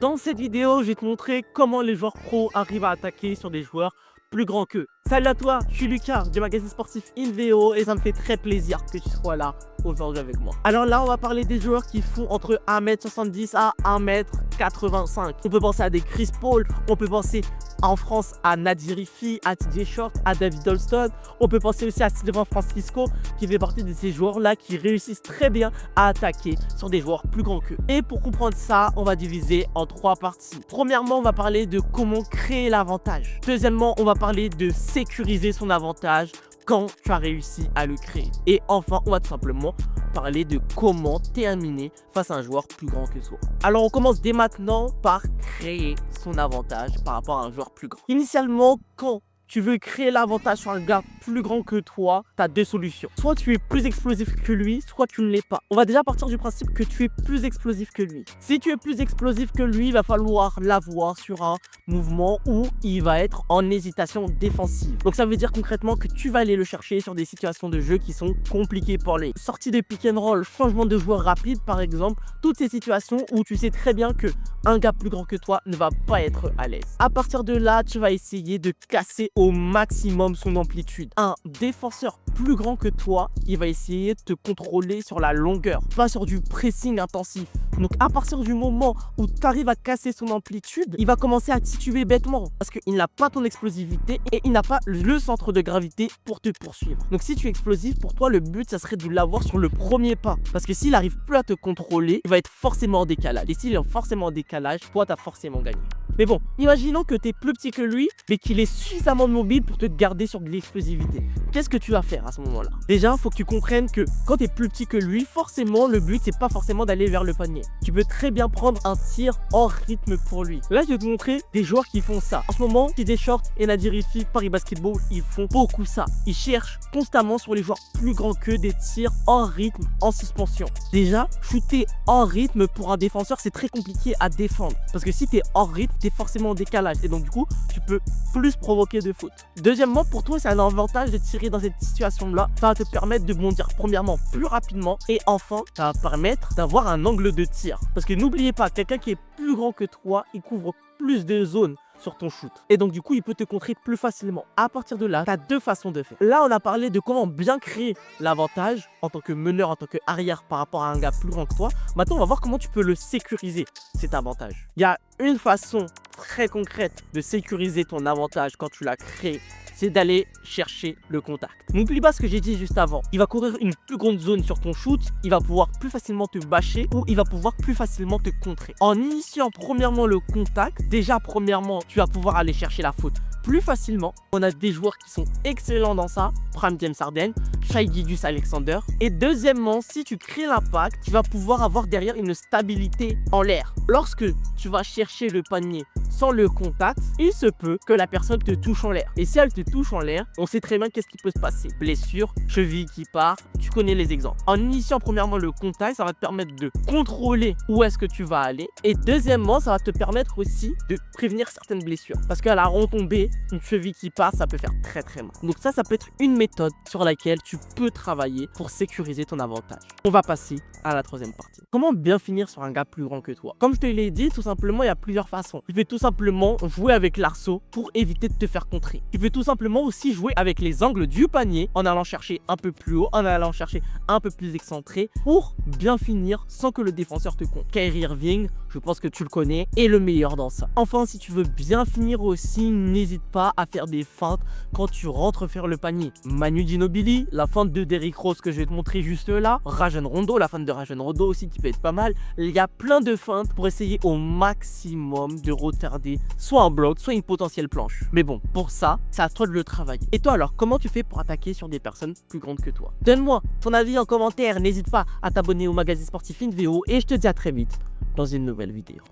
Dans cette vidéo, je vais te montrer comment les joueurs pros arrivent à attaquer sur des joueurs plus grands qu'eux. Salut à toi, je suis Lucas du magazine sportif InVO et ça me fait très plaisir que tu sois là aujourd'hui avec moi. Alors là, on va parler des joueurs qui font entre 1m70 à 1m85. On peut penser à des Chris Paul, on peut penser en France à Nadir Rifi, à TJ Short, à David Dolston. On peut penser aussi à Sylvain Francisco qui fait partie de ces joueurs-là qui réussissent très bien à attaquer sur des joueurs plus grands qu'eux. Et pour comprendre ça, on va diviser en 3 parties. Premièrement, on va parler de comment créer l'avantage. Deuxièmement, on va parler de sécuriser son avantage quand tu as réussi à le créer. Et enfin, on va tout simplement parler de comment terminer face à un joueur plus grand que toi. Alors, on commence dès maintenant par créer son avantage par rapport à un joueur plus grand. Initialement, quand tu veux créer l'avantage sur un gars plus grand que toi, tu as 2 solutions. Soit tu es plus explosif que lui, soit tu ne l'es pas. On va déjà partir du principe que tu es plus explosif que lui. Si tu es plus explosif que lui, il va falloir l'avoir sur un mouvement où il va être en hésitation défensive. Donc ça veut dire concrètement que tu vas aller le chercher sur des situations de jeu qui sont compliquées pour lui. Sortie de pick and roll, changement de joueur rapide par exemple, toutes ces situations où tu sais très bien que un gars plus grand que toi ne va pas être à l'aise. À partir de là, tu vas essayer de casser au maximum son amplitude. Un défenseur plus grand que toi, il va essayer de te contrôler sur la longueur, pas sur du pressing intensif. Donc à partir du moment où tu arrives à casser son amplitude, il va commencer à tituber bêtement parce qu'il n'a pas ton explosivité et il n'a pas le centre de gravité pour te poursuivre. Donc si tu es explosif, pour toi le but ça serait de l'avoir sur le premier pas, parce que s'il n'arrive plus à te contrôler, il va être forcément en décalage. Et s'il est forcément en décalage, toi tu as forcément gagné. Mais bon, imaginons que tu es plus petit que lui, mais qu'il est suffisamment mobile pour te garder sur de l'explosivité. Qu'est-ce que tu vas faire à ce moment-là? Déjà, il faut que tu comprennes que quand tu es plus petit que lui, forcément, le but, c'est pas forcément d'aller vers le panier. Tu peux très bien prendre un tir hors rythme pour lui. Là, je vais te montrer des joueurs qui font ça. En ce moment, TJ Short et Nadir Rifi, Paris Basketball, ils font beaucoup ça. Ils cherchent constamment sur les joueurs plus grands qu'eux des tirs hors rythme, en suspension. Déjà, shooter hors rythme pour un défenseur, c'est très compliqué à défendre. Parce que si tu es hors rythme, tu es forcément en décalage. Et donc, du coup, tu peux plus provoquer de fautes. Deuxièmement, pour toi, c'est un avantage de tirer dans cette situation-là. Ça va te permettre de bondir premièrement plus rapidement. Et enfin, ça va permettre d'avoir un angle de tir. Parce que n'oubliez pas, quelqu'un qui est plus grand que toi, il couvre plus de zones sur ton shoot. Et donc du coup, il peut te contrer plus facilement. À partir de là, tu as 2 façons de faire. Là, on a parlé de comment bien créer l'avantage en tant que meneur, en tant que arrière par rapport à un gars plus grand que toi. Maintenant, on va voir comment tu peux le sécuriser, cet avantage. Il y a une façon très concrète de sécuriser ton avantage quand tu l'as créé, c'est d'aller chercher le contact. N'oublie pas ce que j'ai dit juste avant. Il va courir une plus grande zone sur ton shoot, il va pouvoir plus facilement te bâcher ou il va pouvoir plus facilement te contrer. En initiant premièrement le contact, déjà premièrement, tu vas pouvoir aller chercher la faute plus facilement. On a des joueurs qui sont excellents dans ça, Prime James Harden, Shai Gilgeous-Alexander. Et deuxièmement, si tu crées l'impact, tu vas pouvoir avoir derrière une stabilité en l'air. Lorsque tu vas chercher le panier sans le contact, il se peut que la personne te touche en l'air. Et si elle te touche en l'air, on sait très bien qu'est-ce qui peut se passer. Blessure, cheville qui part, tu connais les exemples. En initiant premièrement le contact, ça va te permettre de contrôler où est-ce que tu vas aller. Et deuxièmement, ça va te permettre aussi de prévenir certaines blessures. Parce qu'à la retombée, une cheville qui part, ça peut faire très très mal. Donc ça peut être une méthode sur laquelle tu peux travailler pour sécuriser ton avantage. On va passer à la 3e partie. Comment bien finir sur un gars plus grand que toi? Comme je te l'ai dit, tout simplement, il y a plusieurs façons. Tu peux tout simplement jouer avec l'arceau pour éviter de te faire contrer. Tu peux tout simplement aussi jouer avec les angles du panier en allant chercher un peu plus haut, en allant chercher un peu plus excentré pour bien finir sans que le défenseur te compte. Kyrie Irving, je pense que tu le connais, est le meilleur dans ça. Enfin, si tu veux bien finir aussi, n'hésite pas à faire des feintes quand tu rentres faire le panier. Manu Ginobili, la feinte de Derrick Rose que je vais te montrer juste là, Rajon Rondo, la feinte de Rajon Rondo aussi qui peut être pas mal. Il y a plein de feintes pour essayer au maximum de retarder soit un bloc, soit une potentielle planche. Mais bon, pour ça, c'est à toi de le travailler. Et toi alors, comment tu fais pour attaquer sur des personnes plus grandes que toi? Donne-moi ton avis en commentaire, n'hésite pas à t'abonner au magazine sportif InVO et je te dis à très vite dans une nouvelle vidéo.